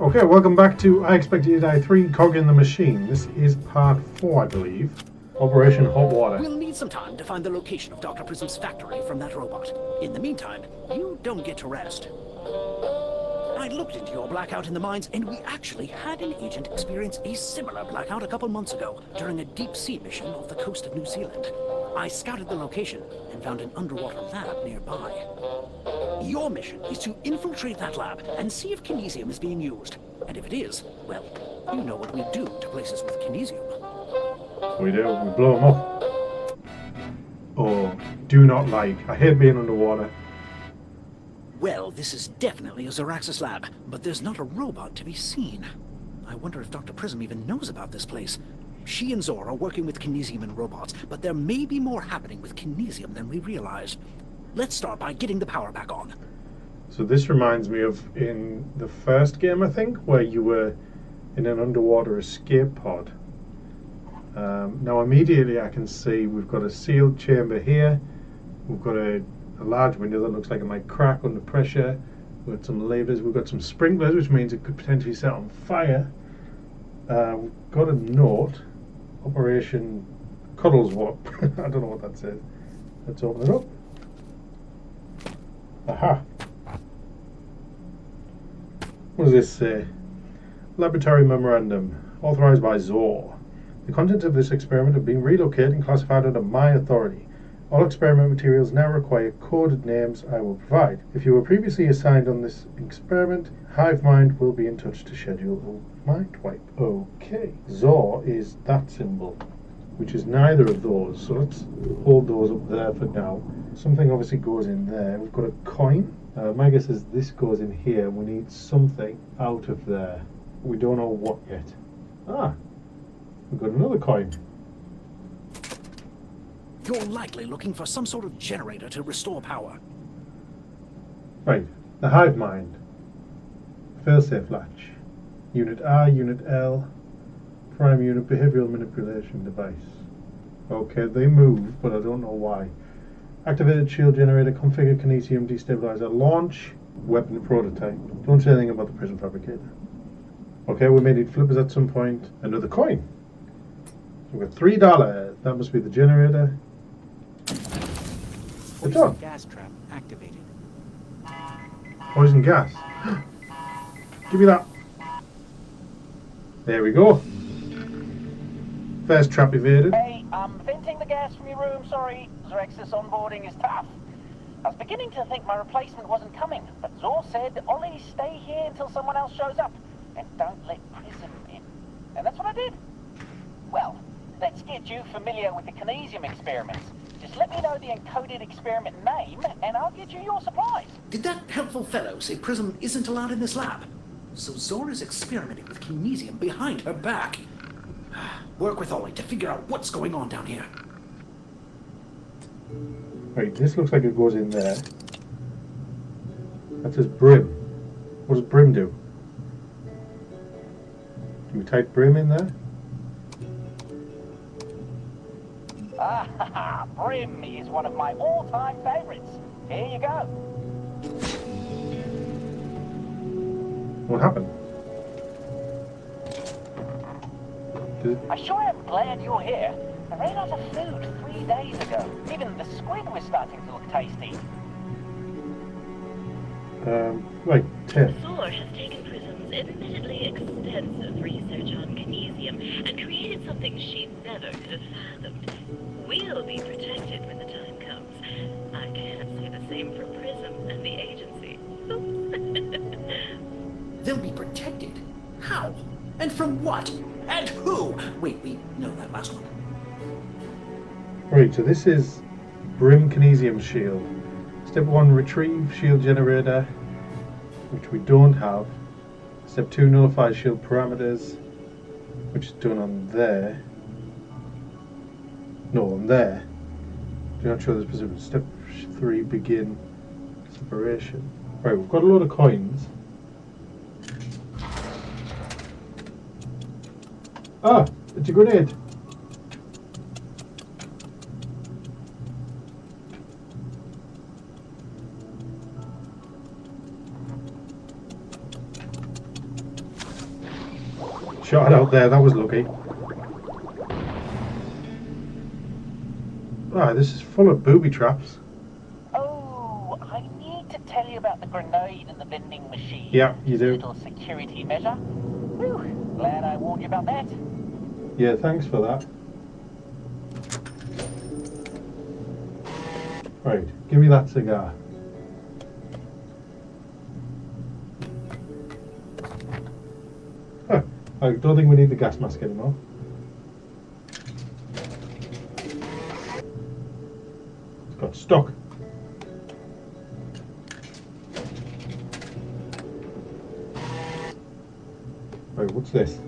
Okay, welcome back to I Expect You to Die 3, Cog in the Machine. This is part 4, I believe. Operation Hot Water. We'll need some time to find the location of Dr. Prism's factory from that robot. In the meantime, you don't get to rest. I looked into your blackout in the mines, and we actually had an agent experience a similar blackout a couple months ago during a deep-sea mission off the coast of New Zealand. I scouted the location and found an underwater lab nearby. Your mission is to infiltrate that lab and see if kinesium is being used. And if it is, well, you know what we do to places with kinesium. We do, we blow them up. Oh, do not like. I hate being underwater. Well, this is definitely a Zoraxis lab, but there's not a robot to be seen. I wonder if Dr. Prism even knows about this place. She and Zor are working with kinesium and robots, but there may be more happening with kinesium than we realize. Let's start by getting the power back on. So this reminds me of in the first game, I think, where you were in an underwater escape pod. Now immediately I can see we've got a sealed chamber here. We've got a large window that looks like it might crack under pressure. We've got some levers. We've got some sprinklers, which means it could potentially set on fire. We've got a note. Operation Cuddleswap. I don't know what that says. Let's open it up. Aha. What does this say? Laboratory memorandum. Authorized by Zor. The contents of this experiment have been relocated and classified under my authority. All experiment materials now require coded names I will provide. If you were previously assigned on this experiment, HiveMind will be in touch to schedule a mind wipe. Okay. Zor is that symbol, which is neither of those. So let's hold those up there for now. Something obviously goes in there. We've got a coin. My guess is this goes in here. We need something out of there. We don't know what yet. Ah, we've got another coin. You're likely looking for some sort of generator to restore power. Right, the hive mind. Failsafe latch. Unit R, Unit L. Prime unit behavioral manipulation device. Okay, they move, but I don't know why. Activated shield generator, configure kinesium destabilizer, launch, weapon prototype. Don't say anything about the prison fabricator. Okay, we may need flippers at some point. Another coin. So we've got $3. That must be the generator. It's on. Gas trap activated. Poison gas. Give me that. There we go. First trap evaded. Hey, I'm venting the gas from your room, sorry. Zoraxis onboarding is tough. I was beginning to think my replacement wasn't coming, but Zor said, Ollie, stay here until someone else shows up, and don't let Prism in. And that's what I did. Well, let's get you familiar with the kinesium experiments. Just let me know the encoded experiment name, and I'll get you your supplies. Did that helpful fellow say Prism isn't allowed in this lab? So Zor is experimenting with kinesium behind her back. Work with Ollie to figure out what's going on down here. Right, this looks like it goes in there. That says brim. What does brim do? Do we type brim in there? Ah, Brim is one of my all-time favorites. Here you go. What happened? I sure am glad you're here. I ran out of food 3 days ago. Even the squid was starting to look tasty. Right, Tiff. Zor has taken Prism's admittedly extensive research on kinesium and created something she never could have fathomed. We'll be protected when the time comes. I can't say the same for Prism and the agency. They'll be protected? How? And from what? And who? Wait, we know that last one. Right, so this is brim kinesium shield. Step 1, retrieve shield generator, which we don't have. Step 2, nullify shield parameters, which is done on there. No, on there. Do not show the specific. Step 3, begin separation. Right, we've got a load of coins. Ah, it's a grenade. Shot it out there, that was lucky. Ah, this is full of booby traps. Oh, I need to tell you about the grenade in the vending machine. Yeah, you It's a do. little security measure. Whew, glad I warned you about that. Yeah, thanks for that. Right, give me that cigar. Huh, I don't think we need the gas mask anymore. It's got stuck. Right, what's this?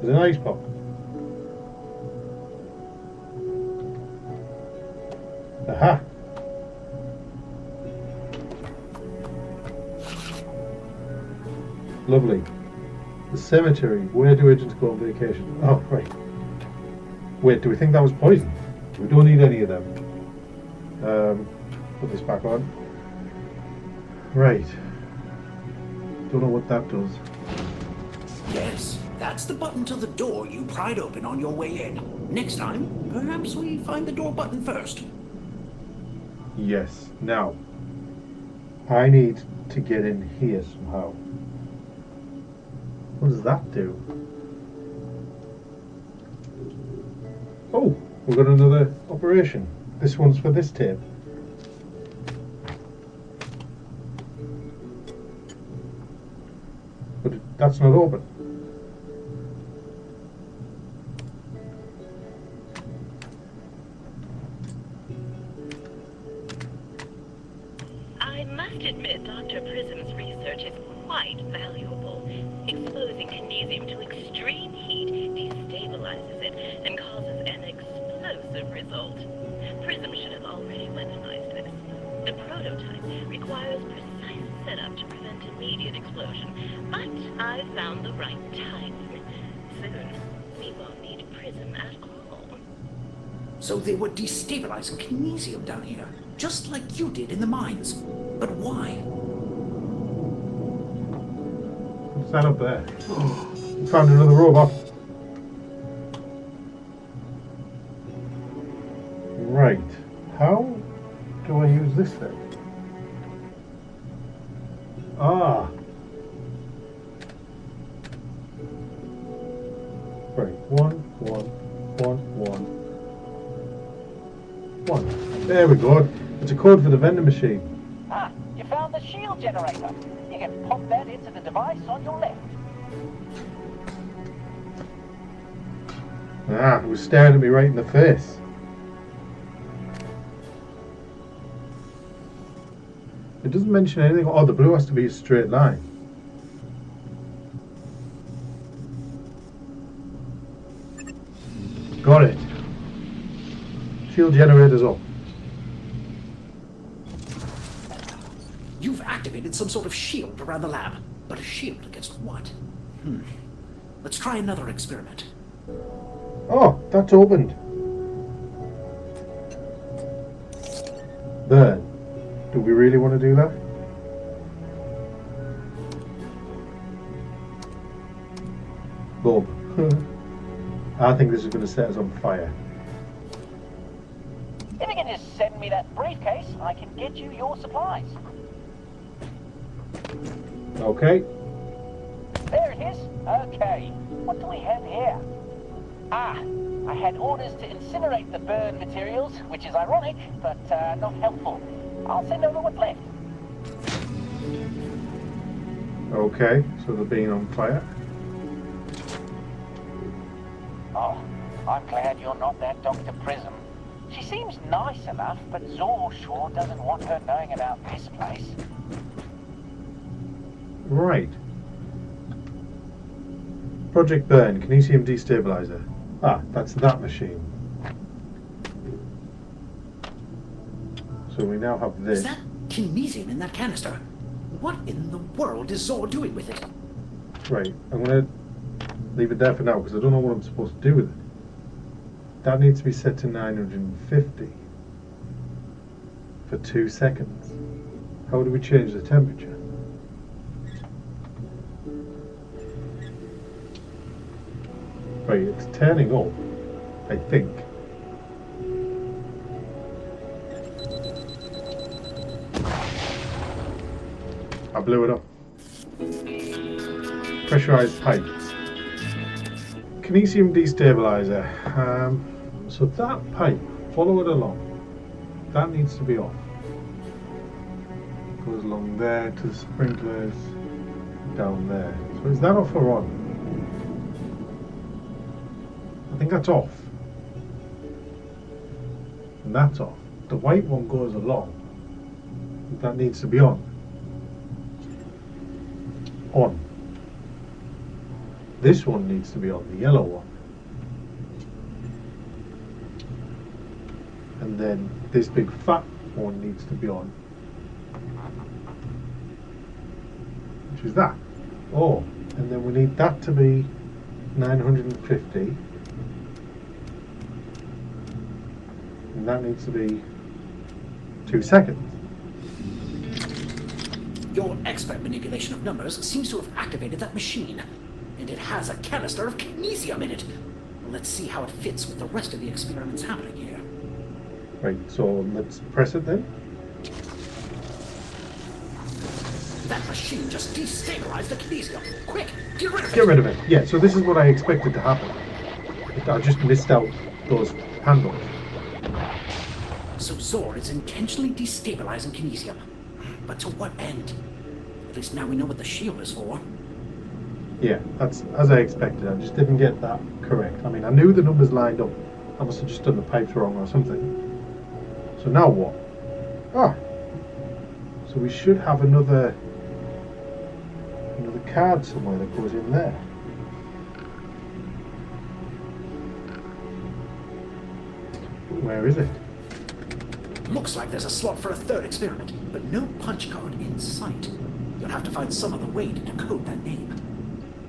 There's an ice pop. Aha! Lovely. The cemetery. Where do agents go on vacation? Oh, right. Wait, do we think that was poison? We don't need any of them. Put this back on. Right. Don't know what that does. Yes, that's the button to the door you pried open on your way in. Next time, perhaps we find the door button first. Yes. Now, I need to get in here somehow. What does that do? Oh, we've got another operation. This one's for this tape. But that's not open. I must admit Dr. Prism's research is quite valuable. Exposing kinesium to extreme heat destabilizes it and causes an explosive result. Prism should have already weaponized this. The prototype requires precise setup to prevent immediate explosion, but I've found the right timing. Soon, we won't need Prism at all. So they were destabilizing kinesium down here, just like you did in the mines. But why? What's that up there? We found another robot. Right. How do I use this then? Ah. Right. 1, 1, 1, 1, 1. There we go. It's a code for the vending machine. Ah, you found the shield generator. You can pop that into the device on your left. Ah, it was staring at me right in the face. It doesn't mention anything. Oh, the blue has to be a straight line. Got it. Shield generator's up. You've activated some sort of shield around the lab. But a shield against what? Let's try another experiment. Oh, that's opened. Burn. Do we really want to do that? Boom. I think this is going to set us on fire. If you can just send me that briefcase, I can get you your supplies. Okay. There it is. Okay. What do we have here? Ah, I had orders to incinerate the burn materials, which is ironic, but not helpful. I'll send over what's left. Okay, so they're being on fire. Oh, I'm glad you're not that Dr. Prism. She seems nice enough, but Zor sure doesn't want her knowing about this place. Right. Project Burn, Kinesium Destabilizer. Ah, that's that machine. So we now have this. Is that kinesium in that canister? What in the world is Zor doing with it? Right, I'm going to leave it there for now because I don't know what I'm supposed to do with it. That needs to be set to 950 for 2 seconds. How do we change the temperature? Right, it's turning up, I think. I blew it up. Pressurized pipe. Kinesium destabilizer. So that pipe, follow it along. That needs to be off. Goes along there to the sprinklers, down there. So is that off or on? I think that's off. And that's off. The white one goes along. That needs to be on. On. This one needs to be on, the yellow one. And then this big fat one needs to be on. Which is that. Oh, and then we need that to be 950. And that needs to be 2 seconds. Your expert manipulation of numbers seems to have activated that machine. And it has a canister of kinesium in it. Let's see how it fits with the rest of the experiments happening here. Right, so let's press it then. That machine just destabilized the kinesium. Quick, get rid of it! Get rid of it. Yeah, so this is what I expected to happen. I just missed out those handles. So Zor is intentionally destabilizing kinesium. But to what end? At least now we know what the shield is for. Yeah, that's as I expected. I just didn't get that correct. I mean, I knew the numbers lined up. I must have just done the pipes wrong or something. So now what? Ah, so we should have another card somewhere that goes in there. Where is it? Looks like there's a slot for a third experiment, but no punch card in sight. You'll have to find some other way to decode that name.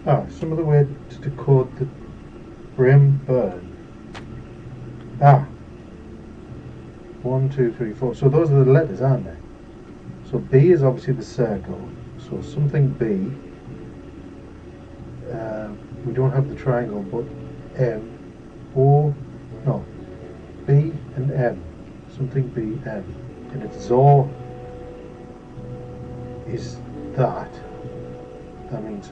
Ah, some other way to decode the Brim burn. Ah. 1, 2, 3, 4. So those are the letters, aren't they? So B is obviously the circle. So something B. We don't have the triangle, but M. O. No. B and M. Something B, M. And if Zor is that, that means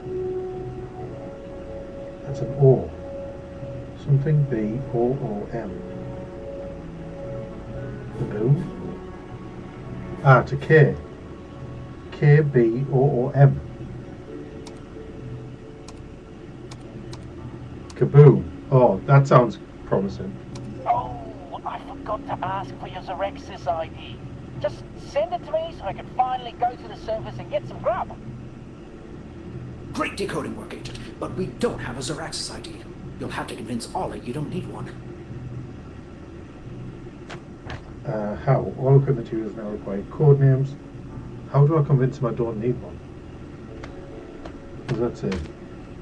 that's an O. Something B, O, O, M. The boom. Ah, to K. K, B, O, O, M. Kaboom. Oh, that sounds promising. Oh, I forgot to ask for your Xerexis ID. Just send it to me so I can finally go to the surface and get some grub. Great decoding work, Agent, but we don't have a Xeraxis ID. You'll have to convince Ollie you don't need one. How? All equipment users now require code names. How do I convince them I don't need one? What does that say?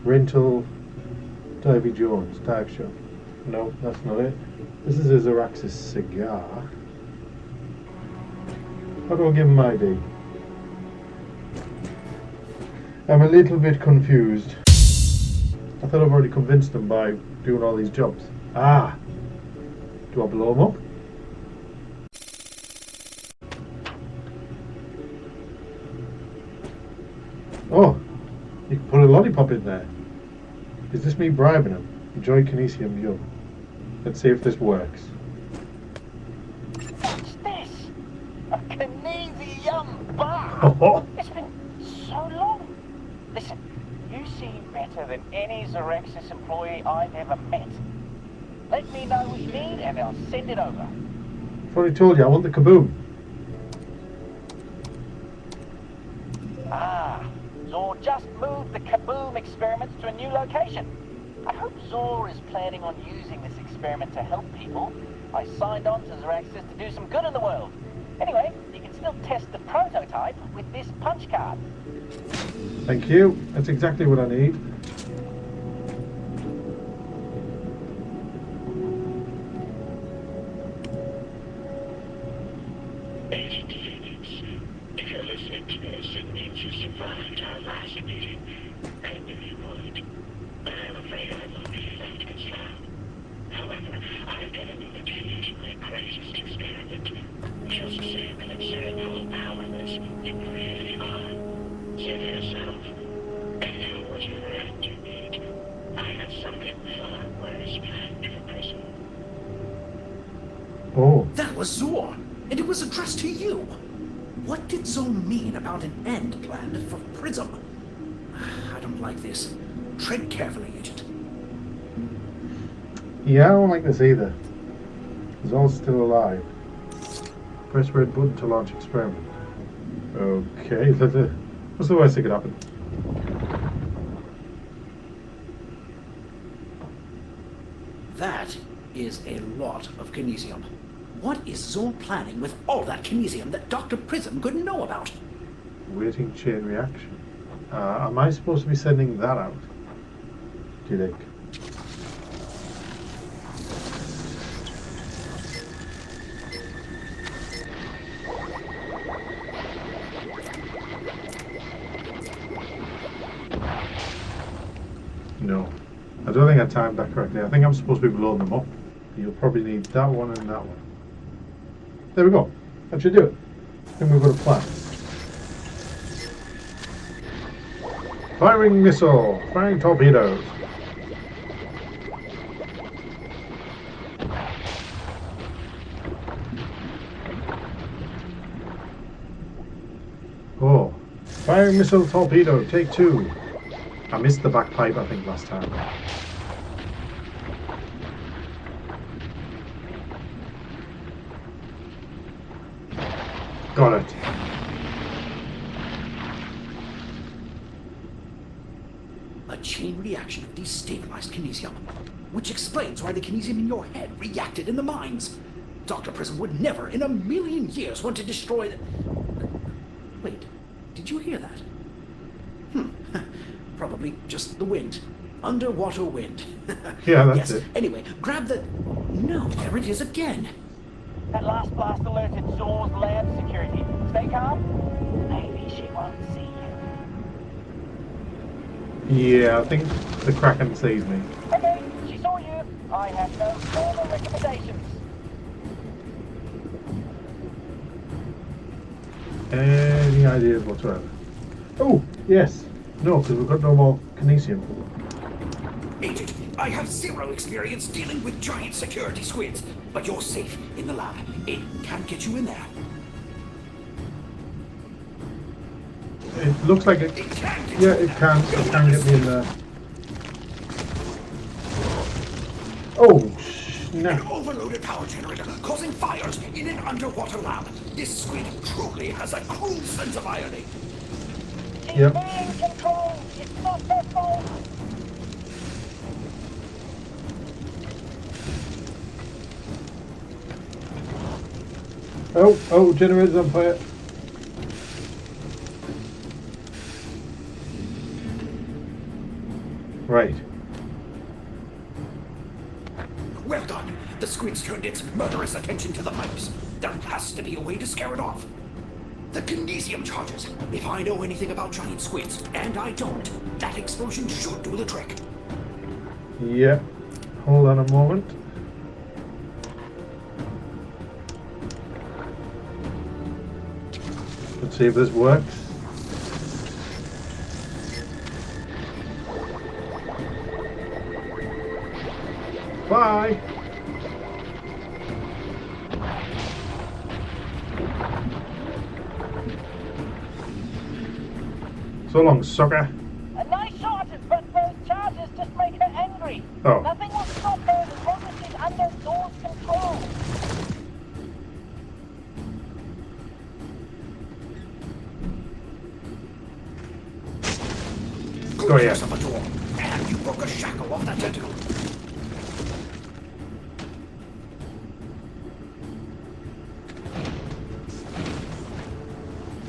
Rental, Davy Jones, dive shop. No, that's not it. This is a Xeraxis cigar. How do I give them ID? I'm a little bit confused. I thought I've already convinced them by doing all these jobs. Ah! Do I blow them up? Oh! You can put a lollipop in there. Is this me bribing him? Enjoy Kinesium Yum. Let's see if this works. What's this? A Kinesium bar! Oh! It's been so long. Listen, you seem better than any Xerexis employee I've ever met. Let me know what you need and I'll send it over. I've already told you, I want the kaboom. Ah, Zor just moved the Kaboom experiments to a new location. I hope Zor is planning on using this experiment to help people. I signed on to Xeraxis to do some good in the world. Anyway, you can still test the prototype with this punch card. Thank you. That's exactly what I need. Agent Phoenix, if you're listening to this, it means you survived our last meeting. I knew you would. But I'm afraid I won't be left was Zor, and it was addressed to you. What did Zor mean about an end planned for Prism? I don't like this. Tread carefully, Agent. Yeah, I don't like this either. Zor's still alive. Press red button to launch experiment. Okay, what's the worst that could happen? That is a lot of kinesium. What is Zor planning with all that kinesium that Dr. Prism couldn't know about? Waiting chain reaction. Am I supposed to be sending that out? Do you think? No. I don't think I timed that correctly. I think I'm supposed to be blowing them up. You'll probably need that one and that one. There we go. That should do it. I think we've got a plan. Firing missile! Firing torpedoes! Oh. Firing missile torpedo, take 2. I missed the back pipe, I think, last time. Got it. A chain reaction of destabilized kinesium, which explains why the kinesium in your head reacted in the mines. Dr. Prism would never in a million years want to destroy the... Wait, did you hear that? Probably just the wind. Underwater wind. Yeah, that's yes. it. Anyway, grab the... No, there it is again. That last blast alerted Zor's lab security. Stay calm. Maybe she won't see you. Yeah, I think the Kraken sees me. Okay, she saw you. I have no further recommendations. Any ideas whatsoever? Oh, yes. No, because we've got no more kinesium. Agent, I have 0 experience dealing with giant security squids, but you're safe in the lab. It can't get you in there. It looks like it. It can get Yeah, you in it there. can. It can get me in there. Oh, An snap. overloaded power generator causing fires in an underwater lab. This squid truly has a cruel sense of irony. She's Yep. being controlled. It's not her fault. Oh, generator's on fire. Right. Well done. The squid's turned its murderous attention to the pipes. There has to be a way to scare it off. The kinesium charges. If I know anything about giant squids, and I don't, that explosion should do the trick. Yeah. Hold on a moment. Let's see if this works. Bye. So long, sucker. A nice shot, but those charges just make her angry. Oh. Nothing will stop her as long as she's under Zor's control. Good Go ahead. use of a door. And you broke a shackle off that tentacle.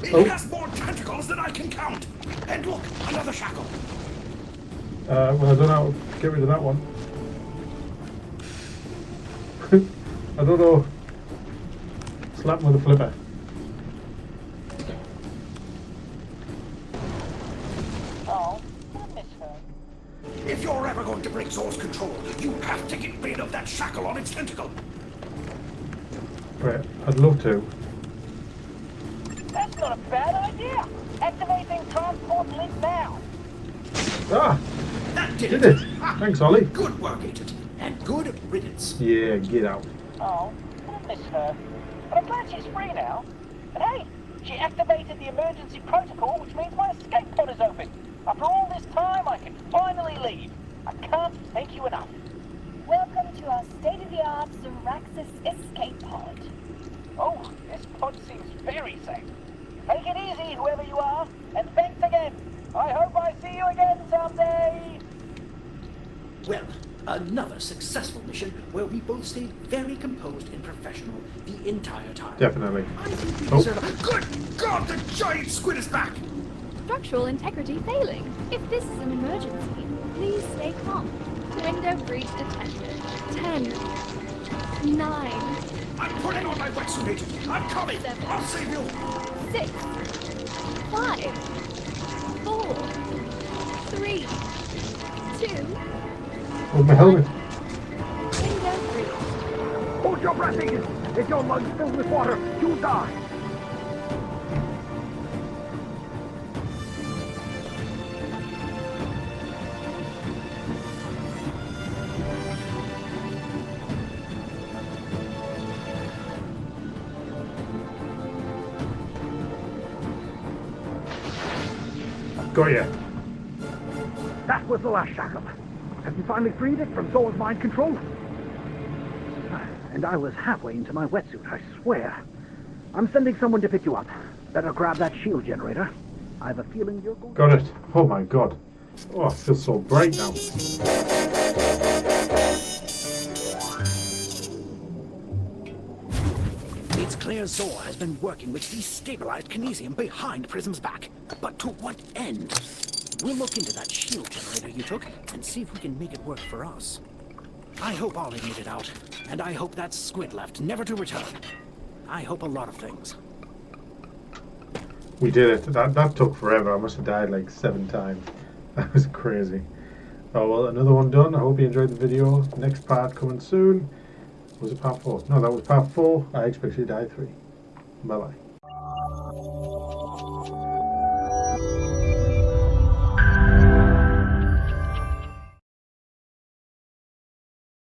It Oh. has more tentacles than I can count. And look, another shackle. Well, I don't know how to get rid of that one. I don't know. Slap him with a flipper. Oh, I miss her. If you're ever going to break Zor's control, you have to get rid of that shackle on its tentacle. Right, I'd love to. That's not a bad idea. Activating transport link now. Ah! That did, Did it? Ha! Thanks, Ollie. Good work, Agent. And good riddance. Yeah, get out. Oh, I miss her. But I'm glad she's free now. And hey, she activated the emergency protocol, which means my escape pod is open. After all this time, I can finally leave. I can't thank you enough. Welcome to our state-of-the-art Zoraxis escape pod. Oh, this pod seems very safe. Take it easy, whoever you are, and thanks again. I hope I see you again someday. Well, another successful mission where we both stayed very composed and professional the entire time. Definitely. I think we Oh. deserve a... Good God, the giant squid is back! Structural integrity failing. If this is an emergency, please stay calm. Window breach detected. 10, 9, I'm putting on my wetsuit, Agent. I'm coming. 7, I'll save you. 6, 5, 4, 3, 2, Oh, my helmet. window breach. Hold your breath, Agent. If your lungs filled with water, you'll die. Got ya. That was the last shackle. Have you finally freed it from Zor's mind control? And I was halfway into my wetsuit, I swear. I'm sending someone to pick you up. Better grab that shield generator. I have a feeling you're going... Got it. Oh my god. Oh, I feel so bright now. It's clear Zor has been working with destabilized kinesium behind Prism's back. But to what end? We'll look into that shield generator you took and see if we can make it work for us. I hope Ollie made it out, and I hope that squid left, never to return. I hope a lot of things. We did it. That took forever. I must have died like 7 times. That was crazy. Oh well, another one done. I hope you enjoyed the video. Next part coming soon. Was it part 4? No, that was part 4. I expect you to die 3. Bye bye.